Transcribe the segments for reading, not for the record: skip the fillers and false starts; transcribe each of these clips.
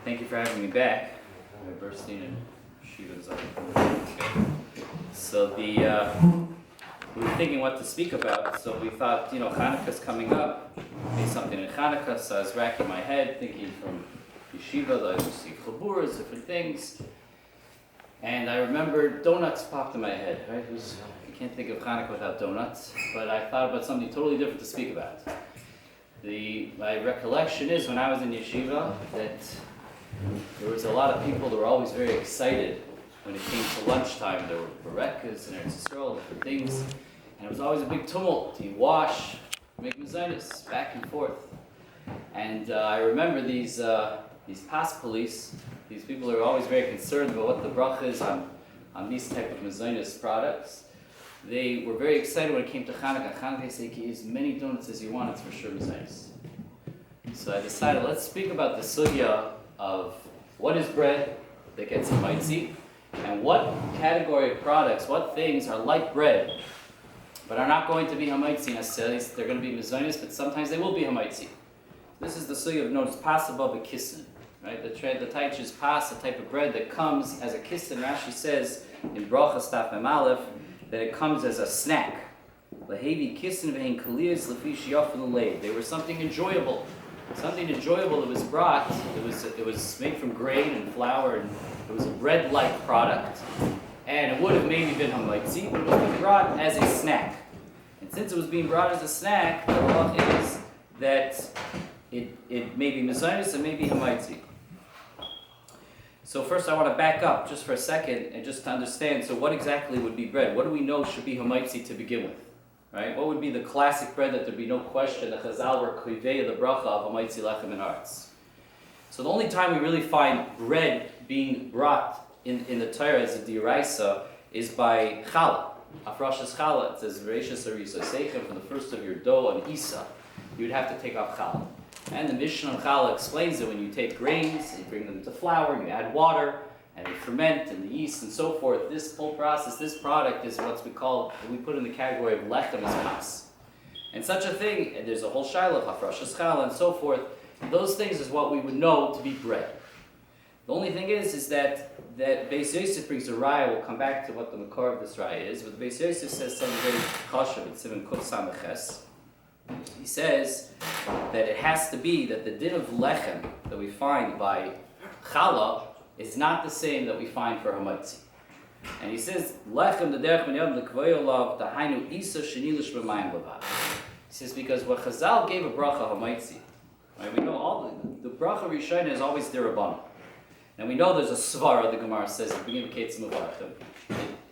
Thank you for having me back. I'm bursting and Shiva's up. So we were thinking what to speak about, so we thought, Hanukkah's coming up, maybe something in Hanukkah, so I was racking my head, thinking from Yeshiva, like you see chaburas, different things. And I remember donuts popped in my head, right? I can't think of Hanukkah without donuts, but I thought about something totally different to speak about. My recollection is when I was in Yeshiva that there was a lot of people that were always very excited when it came to lunchtime. There were berekas and Eretz Yisrael, different things, and it was always a big tumult. You wash, make mezainis, back and forth. And I remember these past police, these people are always very concerned about what the bracha is on these type of mezainis products. They were very excited when it came to Hanukkah. Hanukkah said, you can use as many donuts as you want, it's for sure mezainis. So I decided, let's speak about the sugya of what is bread that gets hamaitzi, and what category of products, what things are like bread, but are not going to be hamaitzi necessarily. They're going to be mezainis, but sometimes they will be hamaitzi. This is the sugya known as pas above a kissen, right? The taich is pas, a type of bread that comes as a kissen. Rashi says in Bracha Staf Mem Aleph that it comes as a snack. Lahevi kissen ve'in kaliyas lefi shiyafin l'leid. They were something enjoyable. Something enjoyable that was brought. It was made from grain and flour, and it was a bread-like product. And it would have maybe been hamaitzi, but it was being brought as a snack. And since it was being brought as a snack, the halacha is that it may be mezainis and may be hamaitzi. So first I want to back up just for a second and just to understand, so what exactly would be bread? What do we know should be hamaitzi to begin with? Right? What would be the classic bread that there'd be no question, the Chazal were kuivei the bracha of hamaitzi lechem and arts. So the only time we really find bread being brought in the Torah as a diraisa is by challah. Afrashas challah, it says Reishas Arisa Seichem, from the first of your dough on Isa, you would have to take off challah. And the Mishnah on challah explains that when you take grains, you bring them to flour, you add water, and they ferment, and the yeast, and so forth. This whole process, this product is what we put in the category of lechem as pas. And such a thing, and there's a whole shiloh, hafrashas challah, and so forth. Those things is what we would know to be bread. The only thing is that Beis Yosef brings a raya. We'll come back to what the makor of this raya is, but Beis Yosef says something very chashuv in Sivan Kuf Sameches. He says that it has to be that the din of lechem that we find by challah is not the same that we find for hamaitzi. And he says, lechem the derech min yad l'kvoyolav dahainu isa shenilish b'mayim levad. He says because when Chazal gave a bracha hamaitzi, right, we know all the bracha rishona is always derabbanan. And we know there's a svara, the Gemara says, at the beginning of Ketzim Mevarchim.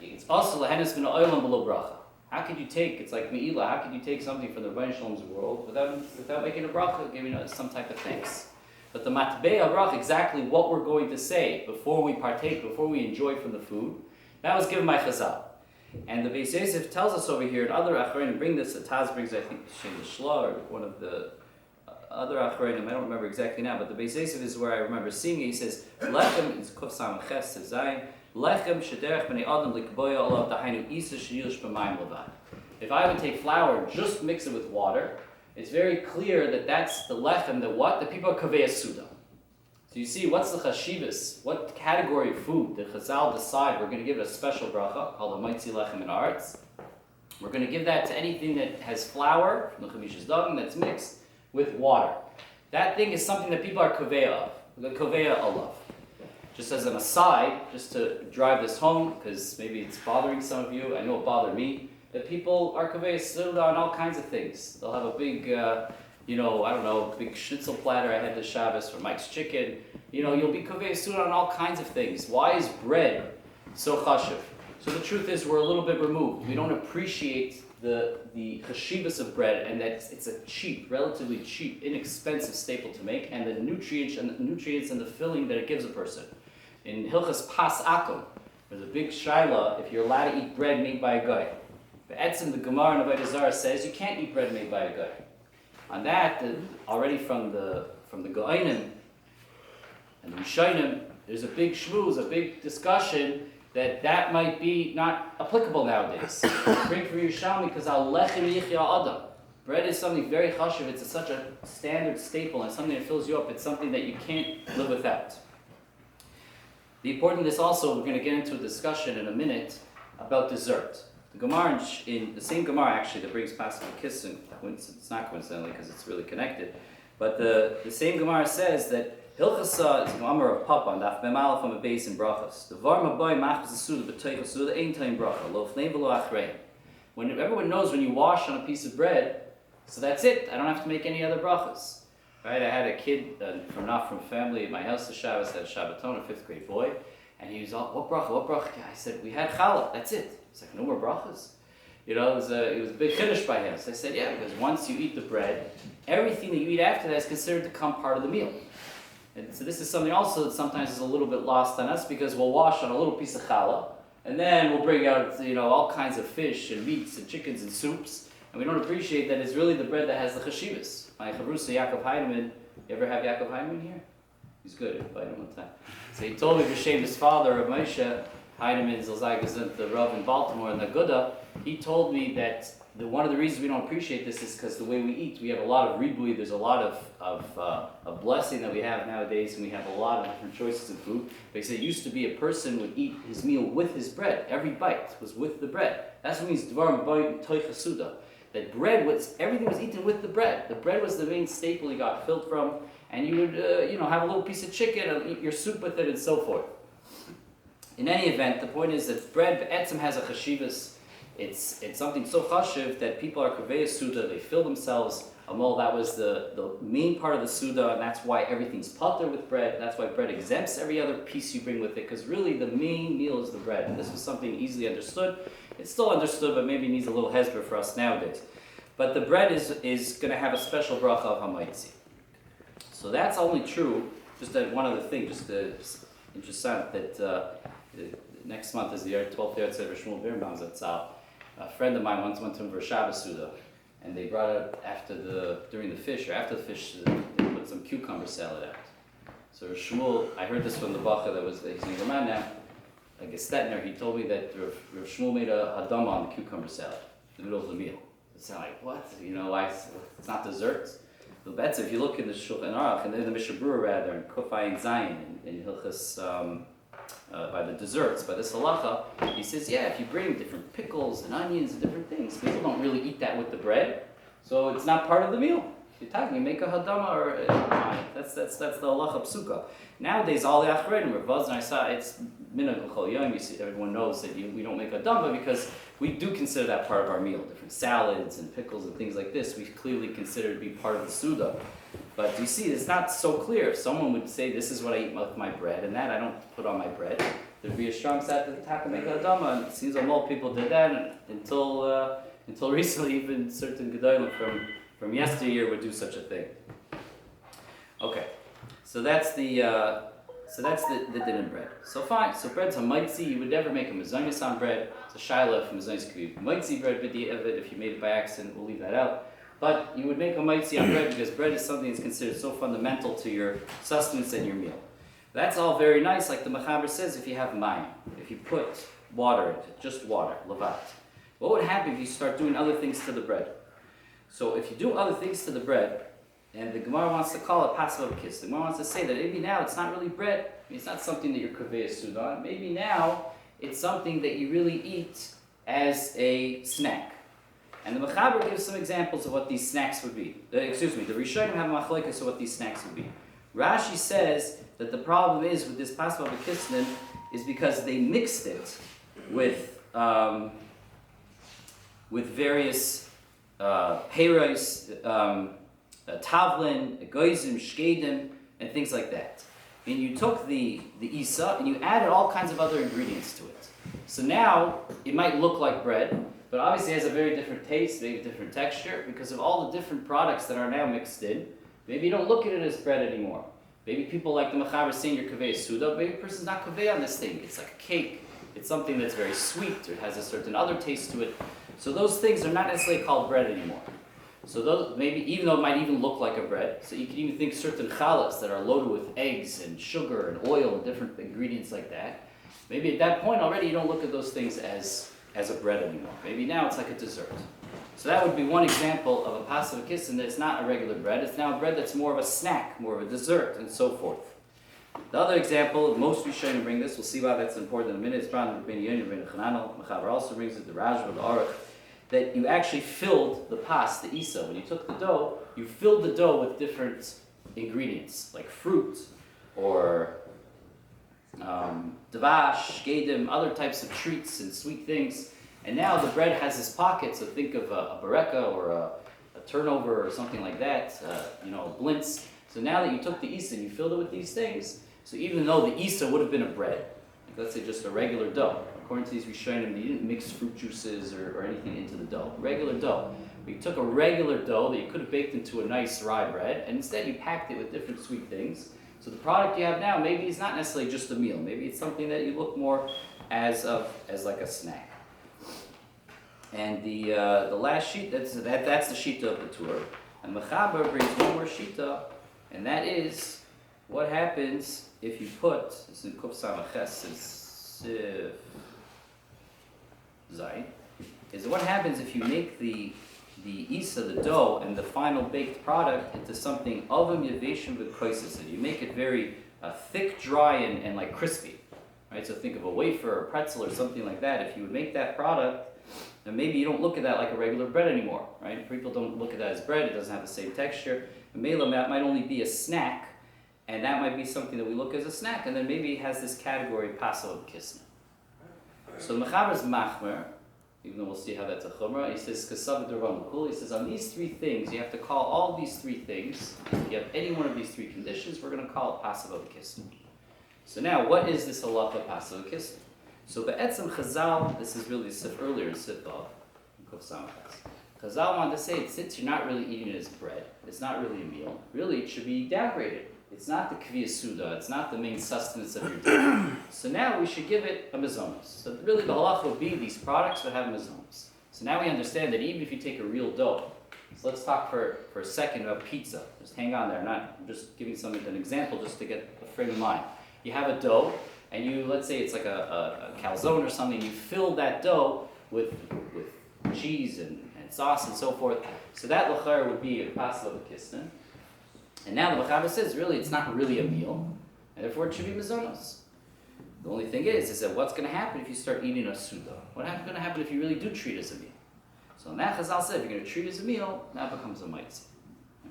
It's also lehenes min ha'olam below bracha. How could you take, it's like Me'ilah, how could you take something from the Rebbeinu Shalom's world without making a bracha, giving some type of thanks? But the matbei bracha, exactly what we're going to say before we partake, before we enjoy from the food, that was given by Chazal. And the Beis Yosef tells us over here, and other achronim bring this, the Taz brings, I think, Shem Shla, or one of the other achronim, I don't remember exactly now, but the Beis Yosef is where I remember seeing it. He says, Lechem, it's Kuf Samach Ches Zayin, Lechem shederech b'nei adam likboya olav dahainu isa sheyilish b'mayim levad. If I would take flour and just mix it with water, it's very clear that that's the lechem, that what? The people are kavei suda. So you see, what's the chashivas? What category of food did Chazal decide we're going to give it a special bracha called hamaitzi lechem and arts? We're going to give that to anything that has flour, l'chamishes dagim, that's mixed with water. That thing is something that people are kavei of, the kavei olav. Just as an aside, just to drive this home, because maybe it's bothering some of you, I know it bothered me, that people are kaveh suda on all kinds of things. They'll have a big, big schnitzel platter. I had this Shabbos for Mike's Chicken. You'll be kaveh suda on all kinds of things. Why is bread so chashuv? So the truth is we're a little bit removed. We don't appreciate the chashivas of bread, and that it's a cheap, relatively cheap, inexpensive staple to make, and the nutrients and the filling that it gives a person. In Hilchas Pas Akum, there's a big shaila if you're allowed to eat bread made by a guy. The Etzim, the Gemara in Avodah Zarah says you can't eat bread made by a guy. On that, already from the Go'ainim and the Rishonim, there's a big shmooze, a big discussion that might be not applicable nowadays. Bring for Yerushalmi because al lechem yichya adam. Bread is something very chashuv. It's such a standard staple and something that fills you up. It's something that you can't live without. The important thing is also, we're going to get into a discussion in a minute about dessert. The Gemara, in the same Gemara actually, that brings Pasuk Kissin, it's not coincidentally because it's really connected, but the same Gemara says that Hilchasa is the Gemara of Papa, and Daf Bemalaf on the base in Brachas. The Varma Boy Machas Suda, B'Toich Suda, Ein Time Bracha, Lo Fnei V'Lo Achrei. When everyone knows when you wash on a piece of bread, so that's it. I don't have to make any other brachas. Right? I had a kid from family at my house. The Shabbos had a Shabbaton, a 5th grade boy, and he was all, what bracha? I said, we had challah. That's it. He's like, no more brachas. It was a big chiddush by him. So I said, yeah, because once you eat the bread, everything that you eat after that is considered to become part of the meal. And so this is something also that sometimes is a little bit lost on us because we'll wash on a little piece of challah, and then we'll bring out all kinds of fish and meats and chickens and soups, and we don't appreciate that it's really the bread that has the chashivas. My chavrusa Yaakov Heinemann, you ever have Yaakov Heinemann here? He's good. I invited him one time. So he told me b'shem his father, Rav Moshe Heinemann, Zilzai Gesund, the Rav in Baltimore in the Aguda. He told me that one of the reasons we don't appreciate this is because the way we eat, we have a lot of ribui. There's a lot of blessing that we have nowadays, and we have a lot of different choices of food. But he said it used to be a person would eat his meal with his bread. Every bite was with the bread. That's what means dvar b'bayit toich suda. That everything was eaten with the bread. The bread was the main staple you got filled from, and you would have a little piece of chicken and eat your soup with it and so forth. In any event, the point is that bread etzem has a chashivas. It's something so chashiv that people are kavei suda. They fill themselves. Amol, that was the main part of the suda, and that's why everything's pater with bread. That's why bread exempts every other piece you bring with it, because really the main meal is the bread. And this was something easily understood. It's still understood, but maybe needs a little hezbollah for us nowadays. But the bread is going to have a special bracha of hamaitzi. So that's only true. Just that one other thing, just interesting that next month is the 12th year at Shmuel Birnbaum's at Tzal. A friend of mine once went to him for a Shabbos Suda, and they brought out after the fish, they put some cucumber salad out. So Shmuel, I heard this from the Bacha that was, he's in Roman now, like a Stetner, he told me that Rav Shmuel made a hadama on the cucumber salad in the middle of the meal. It sounded like, what? Why? It's not dessert. So that's if you look in the Shulchan Aruch, and then the Mishnah Berurah rather, and Kufay and Zayin, in Hilchas, by the desserts, by this halacha, he says, yeah, if you bring different pickles and onions and different things, people don't really eat that with the bread, so it's not part of the meal. If you're talking, you make a hadama or that's the halacha psuka. Nowadays, all the achreidim, Ravaz and I saw it's minhag l'chol yom. You see, everyone knows that we don't make hadama because we do consider that part of our meal. Different salads and pickles and things like this, we clearly consider to be part of the suda. But you see, it's not so clear. If someone would say, this is what I eat with my bread, and that I don't put on my bread, there'd be a strong side to the taka make a hadama, and it seems like more people did that until recently, even certain gedolim from yesteryear would do such a thing. Okay, so that's the din in bread. So fine, so bread's hamaitzi. You would never make a mezainis on bread. It's a shaila if mezainis could be maitzi bread b'di'evid. If you made it by accident, we'll leave that out. But you would make a maitzi on bread because bread is something that's considered so fundamental to your sustenance and your meal. That's all very nice, like the Mechaber says, if you have mayim, if you put water in it, just water, lavat. What would happen if you start doing other things to the bread? So if you do other things to the bread, and the Gemara wants to call it Passover kiss, the Gemara wants to say that maybe now it's not really bread, it's not something that you're kaveh sudan, maybe now it's something that you really eat as a snack. And the Mechaber gives some examples of what these snacks would be. The Rishonim have machlokes of what these snacks would be. Rashi says that the problem is with this Passover kisnin is because they mixed it with various peiros, tavlin, goizim, shkedim, and things like that. And you took the isa and you added all kinds of other ingredients to it. So now it might look like bread, but obviously it has a very different taste, maybe different texture, because of all the different products that are now mixed in. Maybe you don't look at it as bread anymore. Maybe people like the Mechaber saying you're kaveh suda, maybe a person's not kaveh on this thing. It's like a cake. It's something that's very sweet, or it has a certain other taste to it. So those things are not necessarily called bread anymore. So those, maybe, even though it might even look like a bread, so you can even think certain challahs that are loaded with eggs and sugar and oil and different ingredients like that. Maybe at that point already you don't look at those things as a bread anymore. Maybe now it's like a dessert. So that would be one example of a passive kissin that's not a regular bread. It's now a bread that's more of a snack, more of a dessert, and so forth. The other example, most Rishonim bring this, we'll see why that's important in a minute, it's brought in Rabbeinu Yonah, Rabbeinu Chananel, Mechaber also brings it, the Rajva, the Aruch, that you actually filled the pas, the isa. When you took the dough, you filled the dough with different ingredients, like fruit, or davash, gedim, other types of treats and sweet things. And now the bread has this pocket, so think of a bareka or a turnover or something like that, blintz. So now that you took the isa and you filled it with these things, so even though the isa would have been a bread, like let's say just a regular dough, according to these Rishonim, they didn't mix fruit juices or anything into the dough, regular dough. But you took a regular dough that you could have baked into a nice rye bread, and instead you packed it with different sweet things. So the product you have now, maybe it's not necessarily just a meal, maybe it's something that you look more as like a snack. And the last sheet, that's the shita of the tour. And Mechaber brings one more shita, and that is what happens if you put, this is in Kuf Samaches, Sif Zayin, is what happens if you make the isa, the dough, and the final baked product into something avim yaveshim v'koisis, and you make it very thick, dry, and like crispy, right? So think of a wafer or a pretzel or something like that. If you would make that product, then maybe you don't look at that like a regular bread anymore, right? People don't look at that as bread, it doesn't have the same texture. And Mela, that might only be a snack, and that might be something that we look as a snack, and then maybe it has this category, paso of kisna. So Mechaber's machmer, even though we'll see how that's a chumrah, he says, he says, on these three things, you have to call all these three things. If you have any one of these three conditions, we're going to call it paso of kisna. So now, what is this halacha paso of kisna? So be'etzem Chazal, this is really Sif earlier in Sif Vav, Kuf Samachas. Chazal wanted to say, since you're not really eating it as bread, it's not really a meal, really it should be downgraded. It's not the kviya suda, it's not the main sustenance of your day. So now we should give it a mazonos. So really the halacha would be these products would have mazonos. So now we understand that even if you take a real dough, so let's talk for a second about pizza. Just hang on there, I'm just giving an example just to get a frame of mind. You have a dough, and you, let's say it's like a calzone or something, you fill that dough with cheese and sauce and so forth. So that l'chayr would be a pasla of kisnin. And now the Mechaber says, really, it's not really a meal, and therefore it should be mazonos. The only thing is that what's going to happen if you start eating a suda? What's going to happen if you really do treat it as a meal? So in that Chazal said, if you're going to treat it as a meal, that becomes a maitzi.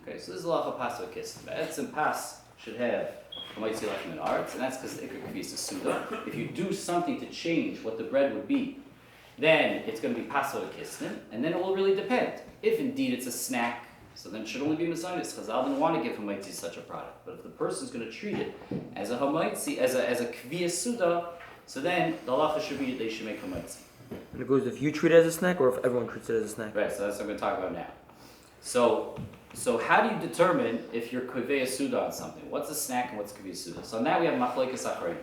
Okay, so this is a lot of paso kisnin. Etz and pas should have a maitzi lechem in arts, and that's because the ikar kvi is a suda. If you do something to change what the bread would be, then it's going to be paso kisnin, and then it will really depend. If indeed it's a snack, so then it should only be mazonos. Chazal didn't want to give hamaitzi such a product. But if the person's going to treat it as a hamaitzi, as a kviya suda, so then the halacha should be they should make hamaitzi. And it goes if you treat it as a snack or if everyone treats it as a snack. Right. So that's what I'm going to talk about now. So how do you determine if you're kviya suda on something? What's a snack and what's kviya suda? So on that we have machlokes acharim.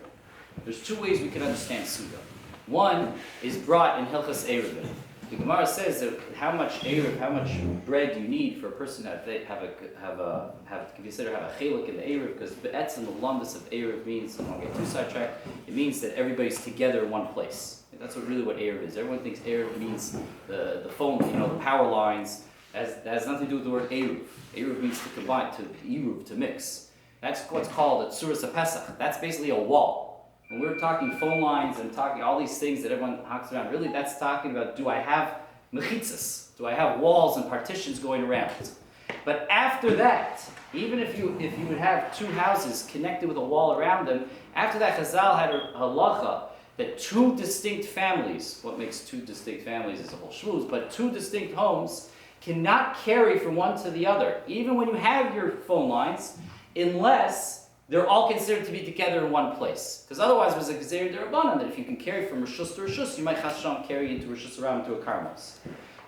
There's two ways we can understand suda. One is brought in Hilchas Eruvin. The Gemara says that how much eruv, how much bread you need for a person to have a chelik in the eruv, because be'etzem the lumbus of eruv means, I don't want to get too sidetracked, it means that everybody's together in one place. That's really what eruv is. Everyone thinks eruv means the phone, the power lines. That has nothing to do with the word eruv. Eruv means to combine, to eruv, to mix. That's what's called a tzuras HaPesach. That's basically a wall. When we're talking phone lines and talking all these things that everyone hawks around, really that's talking about, do I have mechitzas? Do I have walls and partitions going around? But after that, even if you would have two houses connected with a wall around them, after that Chazal had a halacha that two distinct families, what makes two distinct families is a whole shmooze, but two distinct homes cannot carry from one to the other, even when you have your phone lines, unless they're all considered to be together in one place. Because otherwise, there's a gezer derabanan that if you can carry from Rishus to Rishus, you might Hashem carry into Rishus around into a karmos.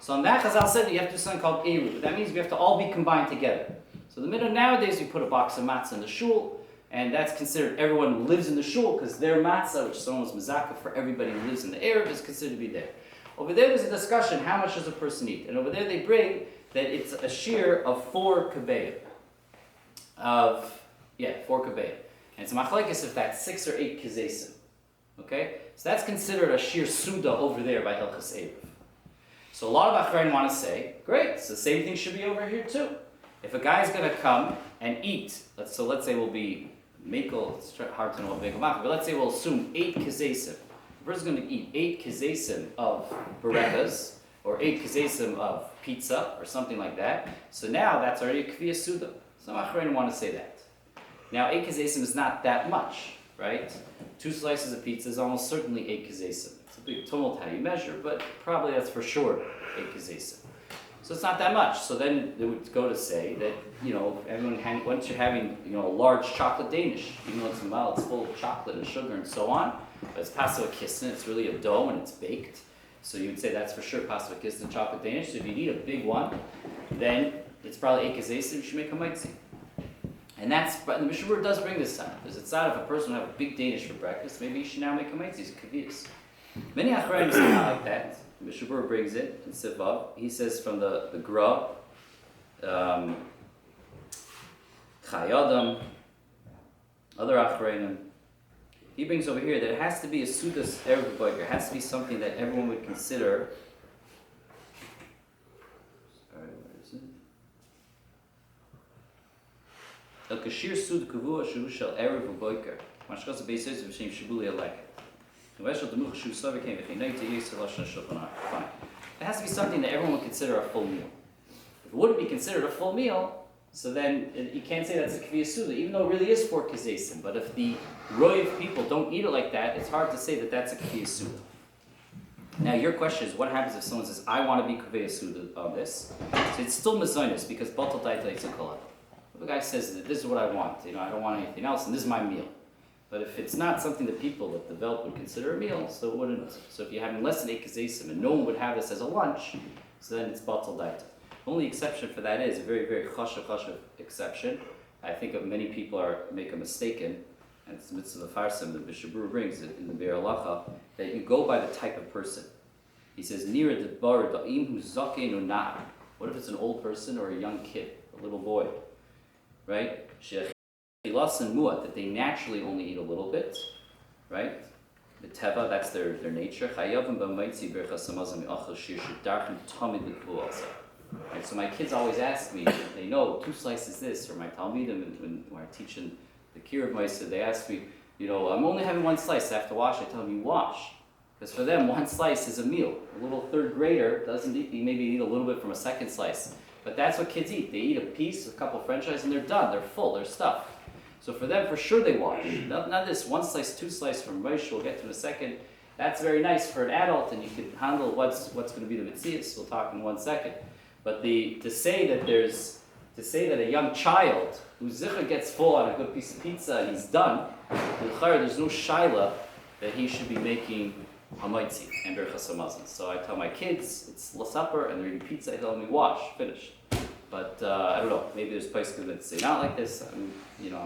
So on that, Chazal said that you have to do something called eruv. That means we have to all be combined together. So the middle nowadays, we put a box of matzah in the shul, and that's considered everyone who lives in the shul, because their matzah, which is almost mezakah for everybody who lives in the eruv, is considered to be there. Over there's a discussion, how much does a person eat? And over there they bring that it's a shear of 4 kabeim. 4 kabeim. And it's machlekes if that's 6 or 8 kizesim. Okay? So that's considered a sheer suda over there by Hilchas Eruv. So a lot of Achrein want to say, great, so the same thing should be over here too. If a guy's going to come and eat, let's say we'll be Mekel, it's hard to know what Mekel Machar, but let's say we'll assume 8 kezesim. The person's going to eat 8 kezesim of berekas, or 8 kezesim of pizza, or something like that. So now that's already a kviya suda. Some Achrein want to say that. Now 8 kezesim is not that much, right? 2 slices of pizza is almost certainly 8 kezesim. It's a big tumult how you measure, but probably that's for sure 8 kezesim. So it's not that much. So then they would go to say that, once you're having, a large chocolate Danish, even though it's full of chocolate and sugar and so on, but it's pasta kissen, it's really a dough and it's baked. So you would say that's for sure pasta kissen chocolate Danish. So if you need a big one, then it's probably 8 kezesim, you should make a maitzi. And but the Mishnah does bring this out. There's a side if a person will have a big Danish for breakfast, maybe you should now make a maitzi, it's kaviyas. Many Achreim say not like that. Mishnah brings it in Sivav. He says from the Gra, Chayadam, other Achreinim. He brings over here that it has to be a Sudas Erev Boiker. It has to be something that everyone would consider. Sorry, where is it? El Kashir Sud Kavua Shu Shel Erev Boiker. Mashkas Beises V'Shem Shibuli Alek. Fine. It has to be something that everyone would consider a full meal. If it wouldn't be considered a full meal, so then you can't say that's a kviya suda, even though it really is 4 kezesim. But if the roiv people don't eat it like that, it's hard to say that that's a kviya suda. Now your question is, what happens if someone says, I want to be kviya suda on this? So it's still mezainis because batal daita is a kolad. If a guy says that this is what I want, I don't want anything else, and this is my meal. But if it's not something that people that the Velt would consider a meal, so it wouldn't. So if you're having less than 8 kezesim and no one would have this as a lunch, so then it's batal daita. The only exception for that is a very, very chashav exception. I think of many people make a mistaken, and it's the mitzvah of farsim that Bishabur brings it in the Be'er Halacha, that you go by the type of person. He says, Nira de bar da'im hu zakein u'na'ar. What if it's an old person or a young kid, a little boy, right? And muat, that they naturally only eat a little bit, right? The teva, that's their nature. Right, so my kids always ask me, they know 2 slices this, or my talmidim, when I teach in the Kiruv Maisa, they ask me, I'm only having 1 slice, I have to wash. I tell them, you wash. Because for them, 1 slice is a meal. A little 3rd grader doesn't eat, maybe eat a little bit from a 2nd slice. But that's what kids eat. They eat a piece, a couple of french fries, and they're done. They're full, they're stuffed. So for them, for sure they wash. Not this 1 slice, 2 slice from Moshe, we'll get to in a second. That's very nice for an adult, and you can handle what's going to be the mitzias. We'll talk in 1 second. But to say that a young child whose zichur gets full on a good piece of pizza and he's done, there's no shaila that he should be making hamaitzi and berachas hamazon. So I tell my kids it's supper and they're eating pizza. I tell them we wash, finished. But I don't know. Maybe there's places that say not like this. I'm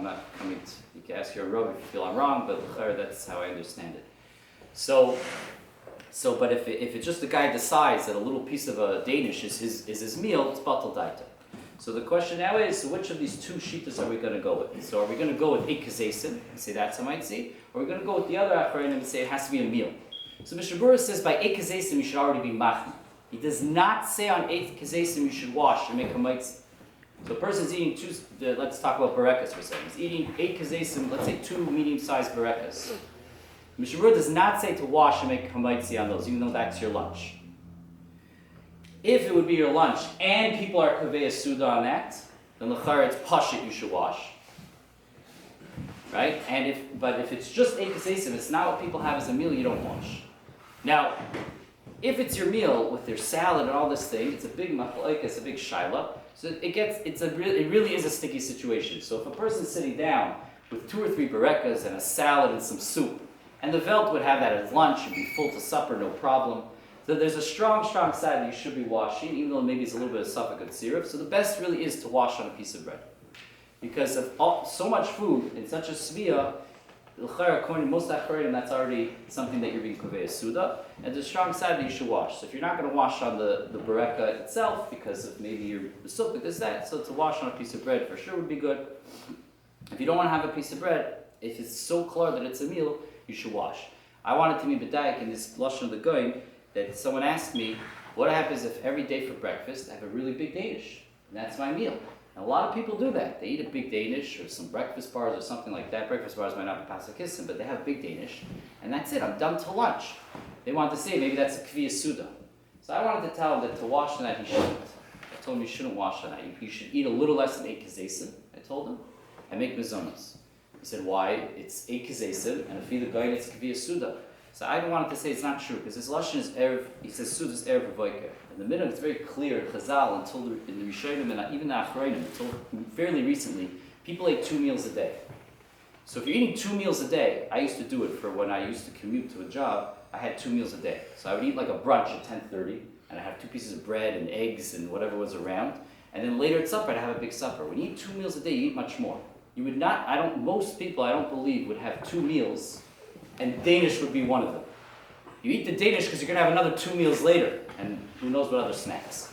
not coming to. You can ask your Rav if you feel I'm wrong, but that's how I understand it. So, but if it's just the guy decides that a little piece of a Danish is his meal, it's batal daita. So the question now is, so which of these 2 shitas are we going to go with? So are we going to go with 8 kezesim and say that's a maitzi, or are we going to go with the other achronim and say it has to be a meal? So Mishnah Berurah says by 8 kezesim you should already be machni. He does not say on 8 kezesim you should wash and make a maitzi. So a person's eating 2, let's talk about berekas for a second. He's eating 8 kezesim, let's say 2 medium-sized berekas. Mishnah Berurah does not say to wash and make a maitzi on those, even though that's your lunch. If it would be your lunch and people are kaveh suda on that, then l'chara it's pashit you should wash. Right? But if it's just 8 kezesim, it's not what people have as a meal, you don't wash. Now, if it's your meal with your salad and all this thing, it's a big machlokes, it's a big shaila. So it really is a sticky situation. So if a person's sitting down with 2 or 3 berekas and a salad and some soup, and the Velt would have that at lunch and be full to supper, no problem. So there's a strong side that you should be washing, even though maybe it's a little bit of suffix of syrup. So the best really is to wash on a piece of bread. Because of so much food in such a svia, according to most achronim, that's already something that you're being kaveh suda. And there's a strong side that you should wash. So if you're not going to wash on the bereka itself, because of maybe your soup, because that, so to wash on a piece of bread for sure would be good. If you don't want to have a piece of bread, if it's so clear that it's a meal, you should wash. I wanted to be bedaik in this lashon of the goyim that someone asked me, What happens if every day for breakfast I have a really big Danish? And that's my meal. And a lot of people do that. They eat a big Danish or some breakfast bars or something like that. Breakfast bars might not be Pasakissim, but they have big Danish. And that's it. I'm done till lunch. They want to say maybe that's a Kviya Suda. So I wanted to tell him that to wash the night he shouldn't. I told him you shouldn't wash the night. You should eat a little less than 8 kazesim, I told him, and make mizonos. He said, why? It's 8 kazesim, and if either guy gets Kviya Suda. So I wanted to say it's not true, because this Lashon is Erev, he says Suda is Erev V'Voiker. In the middle, it's very clear, Chazal, in the Rishonim and even the Achronim, until fairly recently, people ate 2 meals a day. So if you're eating 2 meals a day, I used to do it for when I used to commute to a job, I had 2 meals a day. So I would eat like a brunch at 10:30, and I'd have 2 pieces of bread and eggs and whatever was around. And then later at supper, I'd have a big supper. When you eat 2 meals a day, you eat much more. You would not, most people, I don't believe, would have 2 meals, and Danish would be one of them. You eat the Danish because you're going to have another 2 meals later, and who knows what other snacks.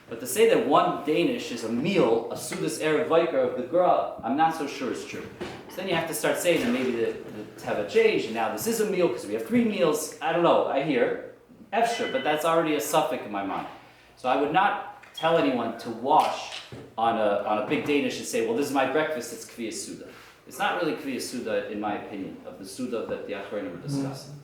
But to say that one Danish is a meal, a Sudas Erev Viker of the girl, I'm not so sure is true. So then you have to start saying that maybe the Teva changed, and now this is a meal because we have 3 meals. I don't know, I hear. Efsher, but that's already a suffix in my mind. So I would not tell anyone to wash on a big Danish and say, well, this is my breakfast, it's Kviya Suda. It's not really Kviya Suda, in my opinion, of the Suda that the Achronim were discussing.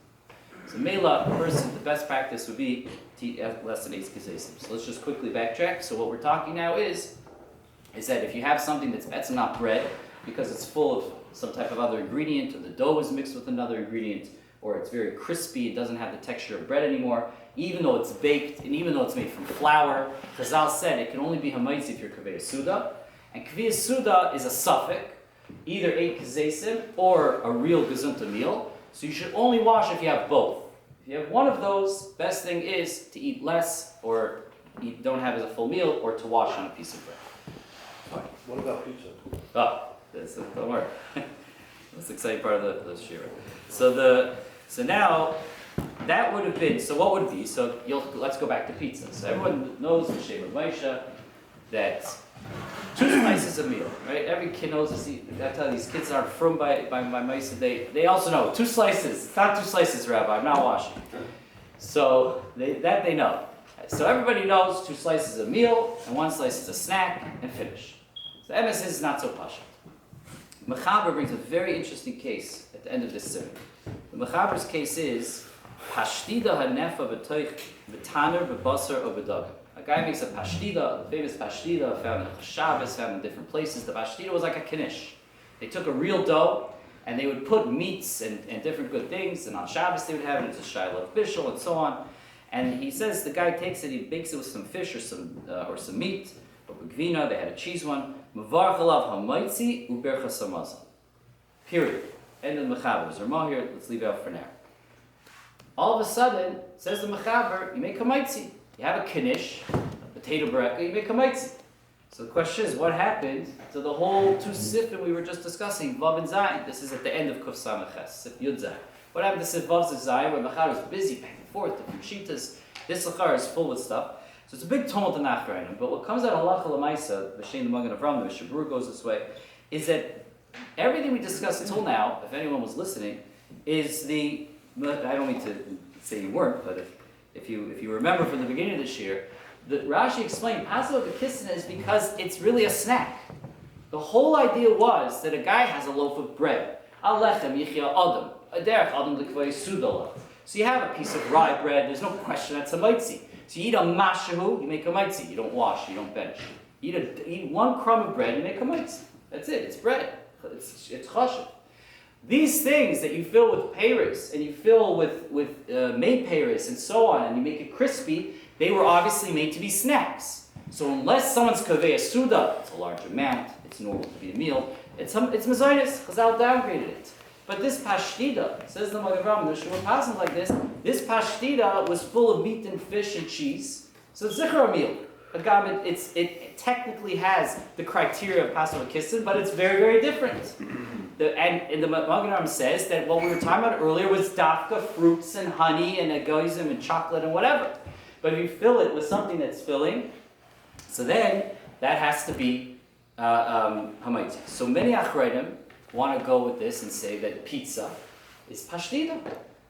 So Mela, person, the best practice would be to eat less than 8 kazesim. So let's just quickly backtrack. So what we're talking now is that if you have something that's not bread, because it's full of some type of other ingredient, or the dough is mixed with another ingredient, or it's very crispy, it doesn't have the texture of bread anymore, even though it's baked, and even though it's made from flour, Chazal said it can only be hamaitzi if you're Kviya Suda, and Kviya Suda is a suffix, either 8 kazesim or a real gezunta meal, so you should only wash if you have both. If you have one of those, best thing is to eat less, or don't have as a full meal, or to wash on a piece of bread. Fine. What about pizza? Oh, don't worry. That's the exciting part of the shiur. So now, that would have been, so what would it be? So let's go back to pizza. So everyone knows the Shem of Moshe that 2 slices a meal, right? Every kid knows this. I tell you, these kids aren't from by Moshe. They also know 2 slices. It's not 2 slices, Rabbi. I'm not washing. So that they know. So everybody knows 2 slices a meal and 1 slice is a snack and finish. So MS is not so pashut. Mechaber brings a very interesting case at the end of this sermon. The Mechaber's case is Pashtida hanefa b'toich v'taner b'basar or b'dag. A guy makes a pashtida, the famous pashtida found in Shabbos, found in different places. The pashtida was like a knish. They took a real dough and they would put meats and different good things, and on Shabbos they would have it into shiloh of bishul and so on. And he says the guy takes it, he bakes it with some fish or some meat, or gvina. They had a cheese one. Mavarch alav hamaitzi ubercha samazon. Period. End of the Mechaber. There's Ramah here. Let's leave it out for now. All of a sudden, says the Mechaber, you make hamaitzi. You have a knish, a potato bereka, you make hamaitzi. So the question is, what happened to the whole 2 sifim we were just discussing, Vav and Zayin? This is at the end of Kuf Samach Ches, Sif Yud Zayin. What happened to Sif Vav and Zayin, where Mechaber is busy back and forth, different shitas? This Lachar is full with stuff. So it's a big tumult in Achronim. But what comes out of Halacha L'maisa, the Shein the Magen Avram, the Mishabur goes this way, is that everything we discussed until now, if anyone was listening, is I don't mean to say you weren't, but if you remember from the beginning of this year, the Rashi explained Passover Kissin is because it's really a snack. The whole idea was that a guy has a loaf of bread. Alechem yichya adam, aderech adam likvay sudala. So you have a piece of rye bread. There's no question that's a maitzi. So you eat a mashahu, you make a maitzi. You don't wash, you don't bench. You eat 1 crumb of bread, you make a maitzi. That's it. It's bread. It's chashuv. These things that you fill with peiros and you fill with made peiros and so on, and you make it crispy, they were obviously made to be snacks. So unless someone's kaveh suda, it's a large amount, it's normal to be a meal, it's mezainis, Chazal downgraded it. But this pashtida, says the Magen Avram, the Shmuel passes like this pashtida was full of meat and fish and cheese, so it's zikra meal. It technically has the criteria of Passover Kissin, but it's very, very different. And the Magen Avram says that what we were talking about earlier was dafka, fruits and honey and egoism and chocolate and whatever. But if you fill it with something that's filling, so then that has to be hamaitzi. So many achronim want to go with this and say that pizza is pashtida.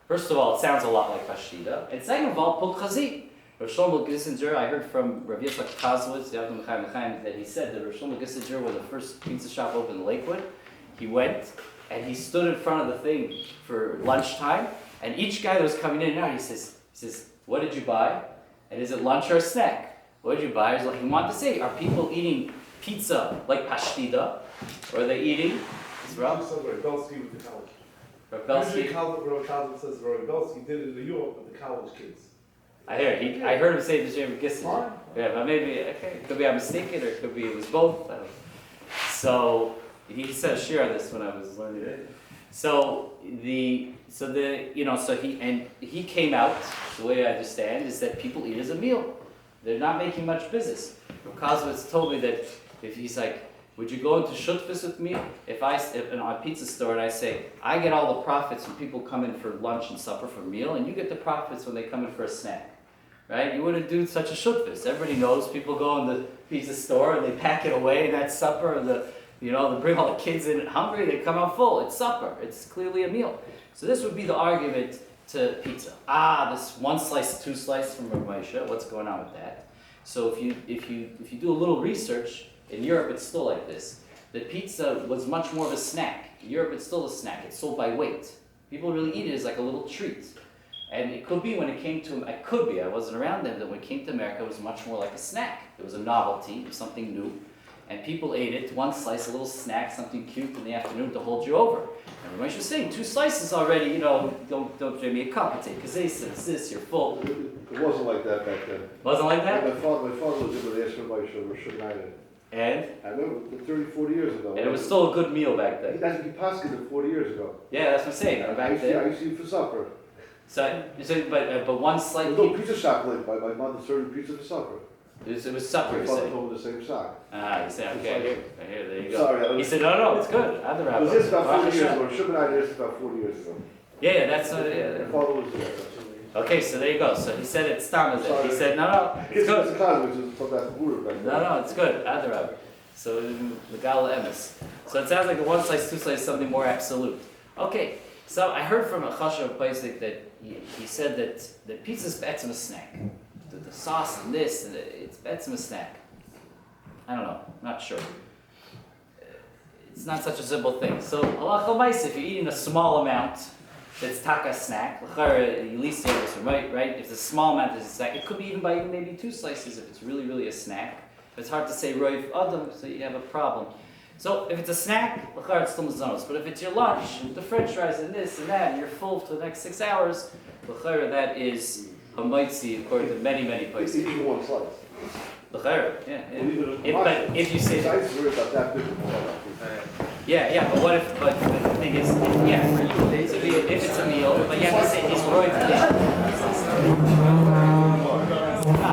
First of all, it sounds a lot like pashtida. And second of all, pulchazi. Rav Shlomo Gissinger, I heard from Rav Yitzchak Kozlowitz, that he said that Rav Shlomo Gissinger, when the first pizza shop opened in Lakewood, he went and he stood in front of the thing for lunchtime, and each guy that was coming in and out, he says, what did you buy? And is it lunch or a snack? What did you buy? He's like, he wanted to say, are people eating pizza like pashtida, or are they eating? Israel? Belsky with the college. Rabelski. Usually Calvin says Belsky did it in New York with the college kids. I heard him say the Shem Gissinger. Yeah, but maybe, okay, it could be I'm mistaken, or it could be it was both. I don't know. So, he said a shiur on this when I was learning it. So he came out, the way I understand, is that people eat as a meal. They're not making much business. Kozlowitz told me that if he's like, would you go into shutfus with me? If in a pizza store and I say, I get all the profits when people come in for lunch and supper for a meal, and you get the profits when they come in for a snack. Right? You wouldn't do such a shutfus. Everybody knows people go in the pizza store and they pack it away, that supper, and they bring all the kids in hungry, they come out full. It's supper. It's clearly a meal. So this would be the argument to pizza. This one slice, two slices from Rav Moshe, what's going on with that? So if you do a little research, in Europe it's still like this. The pizza was much more of a snack. In Europe it's still a snack. It's sold by weight. People really eat it as like a little treat. And it could be when it came to, I wasn't around then, that when it came to America it was much more like a snack. It was a novelty, it was something new. And people ate it, one slice, a little snack, something cute in the afternoon to hold you over. Everybody should say, 2 slices already, don't drink me a cup, it's this, you're full. It wasn't like that back then. Wasn't like that? My father was in the Ashram Shiur. And? I remember 30, 40 years ago. And it was still a good meal back then. That's he passed it 40 years ago. Yeah, that's what I'm saying. I Back used then. to eat for supper. But one slice. There's no pizza shop late. My mother served pizza for supper. It was supper, My you father say. told me the same sock. You say, okay, here, there you go. Sorry. He said, no, it's good. Other It rabbi. was just about 40 years ago. Shub and I did this about 40 years ago. Yeah, that's My father was there. Okay, so there you go. So he said it's Stam. He said, no, it's good. It's a college, which is from that Buddha back then. No, it's good. Other rabbi. So the Gala Emes. So it sounds like a 1 slice, 2 slice, something more absolute. Okay, so I heard from a chashav of Pesach that he said that pizza is betzim a snack. The sauce and this, and it's betzim a snack. I don't know, not sure. It's not such a simple thing. So halacha ma'aseh, if you're eating a small amount, that's taka snack. Right? If it's a small amount, it's a snack. It could be even by maybe 2 slices if it's really, really a snack. It's hard to say roiv adam, so you have a problem. So if it's a snack, it's still mazonos. But if it's your lunch, the French fries and this and that, and you're full for the next 6 hours, that is hamaitzi according to many, many places. Even 1 slice. Yeah. But if you say the size were about that big. but the thing is,